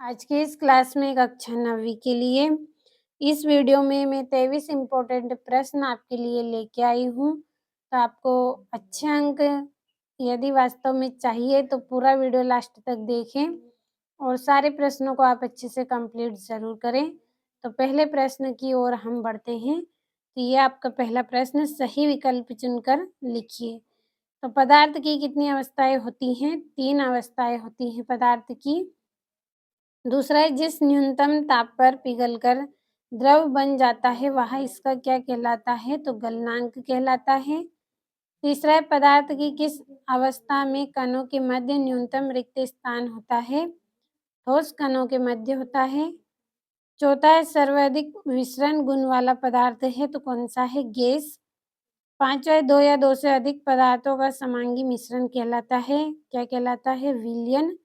आज की इस क्लास में कक्षा 9वीं के लिए इस वीडियो में मैं 23 इम्पोर्टेंट प्रश्न आपके लिए लेके आई हूँ। तो आपको अच्छे अंक यदि वास्तव में चाहिए तो पूरा वीडियो लास्ट तक देखें और सारे प्रश्नों को आप अच्छे से कंप्लीट ज़रूर करें। तो पहले प्रश्न की ओर हम बढ़ते हैं। तो ये आपका पहला प्रश्न, सही विकल्प चुनकर लिखिए। तो पदार्थ की कितनी अवस्थाएँ होती हैं? 3 अवस्थाएँ होती हैं पदार्थ की। दूसरा है, जिस न्यूनतम ताप पर पिघलकर द्रव बन जाता है वह इसका क्या कहलाता है? तो गलनांक कहलाता है। तीसरा है, पदार्थ की किस अवस्था में कणों के मध्य न्यूनतम रिक्त स्थान होता है? ठोस कणों के मध्य होता है। चौथा है, सर्वाधिक विसरण गुण वाला पदार्थ है तो कौन सा है? गैस। पांचवा है, दो या दो से अधिक पदार्थों का समांगी मिश्रण कहलाता है, क्या कहलाता है? विलयन।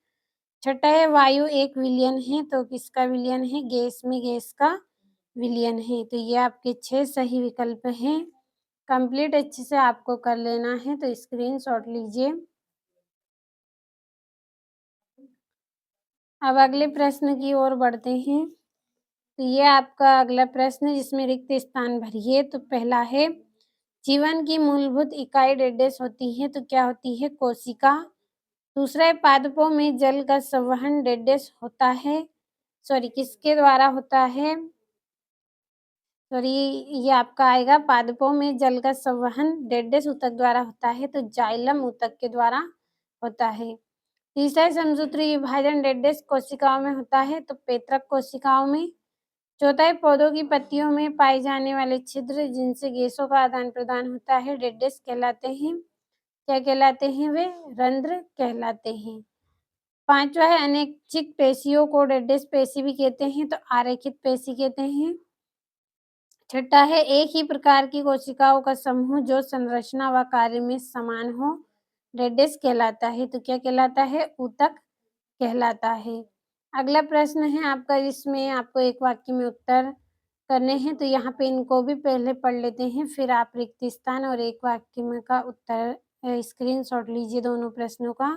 छठा है, वायु एक विलयन है तो किसका विलयन है? गैस में गैस का विलयन है। तो ये आपके 6 सही विकल्प हैं। कंप्लीट अच्छे से आपको कर लेना है तो स्क्रीनशॉट लीजिए। अब अगले प्रश्न की ओर बढ़ते हैं। तो ये आपका अगला प्रश्न जिसमें रिक्त स्थान भरिए। तो पहला है, जीवन की मूलभूत इकाई डेडेस होती है तो क्या होती है? कोशिका। दूसरा है, पादपों में जल का संवहन डेडेस होता है, किसके द्वारा होता है? ये आपका आएगा, पादपों में जल का संवहन डेडेस ऊतक द्वारा होता है तो जाइलम ऊतक के द्वारा होता है। तीसरा है, समसूत्री विभाजन डेडेस कोशिकाओं में होता है तो पेत्रक कोशिकाओं में। चौथा है, पौधों की पत्तियों में पाए जाने वाले छिद्र जिनसे गैसों का आदान प्रदान होता है डेडेस कहलाते हैं, क्या कहलाते हैं? वे रंध्र कहलाते हैं। पांचवा है, अनैच्छिक पेशियों को डेडेस पेशी भी कहते हैं तो आरेखित पेशी कहते हैं। छठा है, एक ही प्रकार की कोशिकाओं का समूह जो संरचना व कार्य में समान हो डेडेस कहलाता है तो क्या कहलाता है? ऊतक कहलाता है। अगला प्रश्न है आपका जिसमें आपको एक वाक्य में उत्तर करने हैं तो यहाँ पे इनको भी पहले पढ़ लेते हैं, फिर आप रिक्त स्थान और एक वाक्य में का उत्तर स्क्रीनशॉट लीजिए दोनों प्रश्नों का।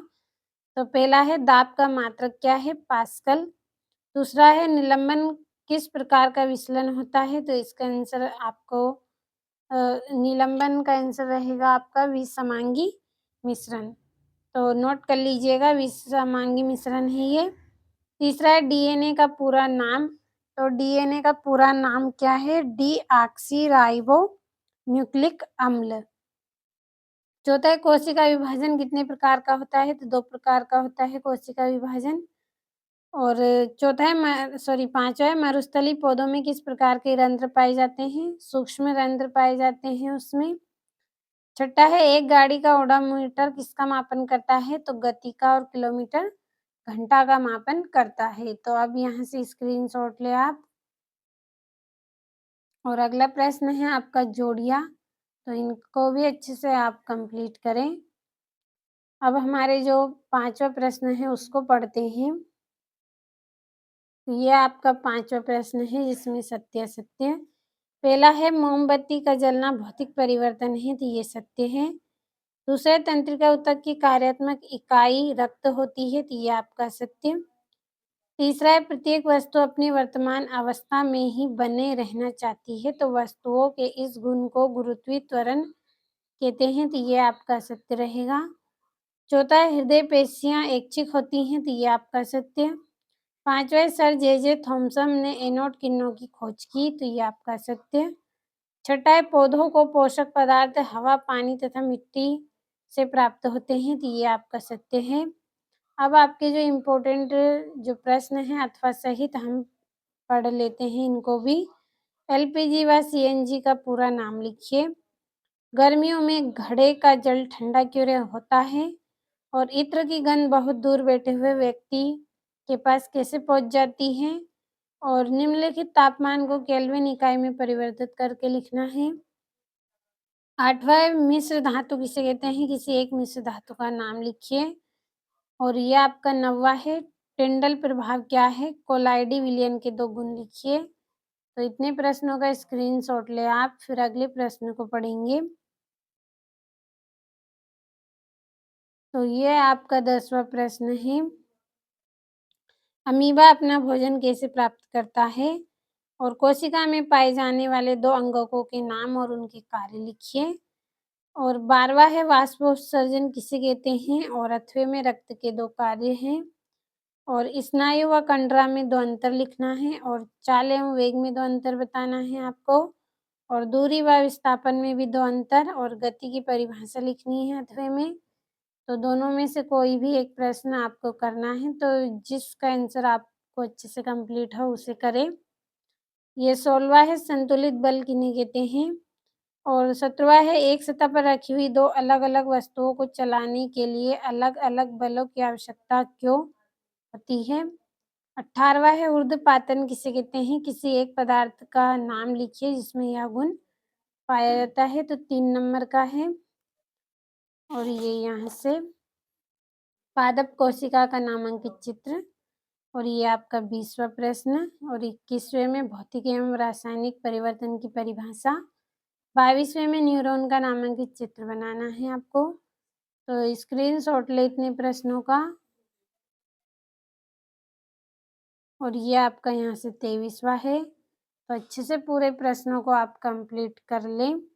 तो पहला है, दाब का मात्रक क्या है? पास्कल। दूसरा है, निलंबन किस प्रकार का विचलन होता है? तो इसका आंसर आपको निलंबन का आंसर रहेगा आपका विसमांगी मिश्रण। तो नोट कर लीजिएगा, विसमांगी मिश्रण है ये। तीसरा है, डीएनए का पूरा नाम। तो डीएनए का पूरा नाम क्या है? डीऑक्सी न्यूक्लिक अम्ल। चौथा है, कोशिका विभाजन कितने प्रकार का होता है? तो 2 प्रकार का होता है कोशिका विभाजन। और चौथा है, पांचवा है, मरुस्थलीय पौधों में किस प्रकार के रंध्र पाए जाते हैं? सूक्ष्म रंध्र पाए जाते हैं उसमें। छठा है, एक गाड़ी का ओडोमीटर किसका मापन करता है? तो गति का और किलोमीटर घंटा का मापन करता है। तो अब यहाँ से स्क्रीनशॉट ले आप। और अगला प्रश्न है आपका जोड़िया, तो इनको भी अच्छे से आप कंप्लीट करें। अब हमारे जो 5वां प्रश्न है उसको पढ़ते हैं। ये आपका 5वां प्रश्न है जिसमें सत्य असत्य। पहला है, मोमबत्ती का जलना भौतिक परिवर्तन है तो ये सत्य है। दूसरा, तंत्रिका ऊतक की कार्यात्मक इकाई रक्त होती है तो ये आपका सत्य। तीसरा है, प्रत्येक वस्तु अपनी वर्तमान अवस्था में ही बने रहना चाहती है तो वस्तुओं के इस गुण को गुरुत्वीय त्वरण कहते हैं तो ये आपका सत्य रहेगा। चौथा है, हृदय पेशियां ऐच्छिक होती हैं तो ये आपका सत्य। पांचवा है, सर जे थॉमसन ने एनोड किरणों की खोज की तो ये आपका सत्य। छठा है, पौधों को पोषक पदार्थ हवा, पानी तथा मिट्टी से प्राप्त होते हैं तो ये आपका सत्य है। अब आपके जो इम्पोर्टेंट जो प्रश्न हैं अथवा सहित हम पढ़ लेते हैं इनको भी। एलपीजी व सीएनजी का पूरा नाम लिखिए। गर्मियों में घड़े का जल ठंडा क्यों होता है? और इत्र की गंध बहुत दूर बैठे हुए व्यक्ति के पास कैसे पहुंच जाती है? और निम्नलिखित तापमान को केल्विन इकाई में परिवर्तित करके लिखना है। 8वां, मिश्र धातु किसे कहते हैं? किसी एक मिश्र धातु का नाम लिखिए। और ये आपका 9वां है, टिंडल प्रभाव क्या है? कोलाइडी विलयन के 2 गुण लिखिए। तो इतने प्रश्नों का स्क्रीनशॉट ले आप, फिर अगले प्रश्न को पढ़ेंगे। तो ये आपका 10वां प्रश्न है। अमीबा अपना भोजन कैसे प्राप्त करता है? और कोशिका में पाए जाने वाले 2 अंगकों के नाम और उनके कार्य लिखिए। और 12वां है वाष्पोत्सर्जन किसे कहते हैं? और अथवे में रक्त के 2 कार्य हैं। और स्नायु व कंडरा में 2 अंतर लिखना है और चाल एवं वेग में 2 अंतर बताना है आपको। और दूरी व विस्थापन में भी 2 अंतर और गति की परिभाषा लिखनी है अथवे में। तो दोनों में से कोई भी एक प्रश्न आपको करना है, तो जिसका आंसर आपको अच्छे से कंप्लीट हो उसे करें। ये 16वां है संतुलित बल किन्हें कहते हैं? और 17वां है एक सतह पर रखी हुई 2 अलग-अलग वस्तुओं को चलाने के लिए अलग-अलग बलों की आवश्यकता क्यों होती है? 18वां है ऊर्ध्वपातन किसे कहते हैं? किसी एक पदार्थ का नाम लिखिए जिसमें यह गुण पाया जाता है, तो 3 नंबर का है। और ये यहाँ से पादप कोशिका का नामांकित चित्र। और ये आपका 20वां प्रश्न। और 21वें में भौतिक एवं रासायनिक परिवर्तन की परिभाषा। 22वें में न्यूरॉन का नामांकित चित्र बनाना है आपको। तो स्क्रीनशॉट लें इतने प्रश्नों का। और ये आपका यहाँ से 23वां है। तो अच्छे से पूरे प्रश्नों को आप कंप्लीट कर लें।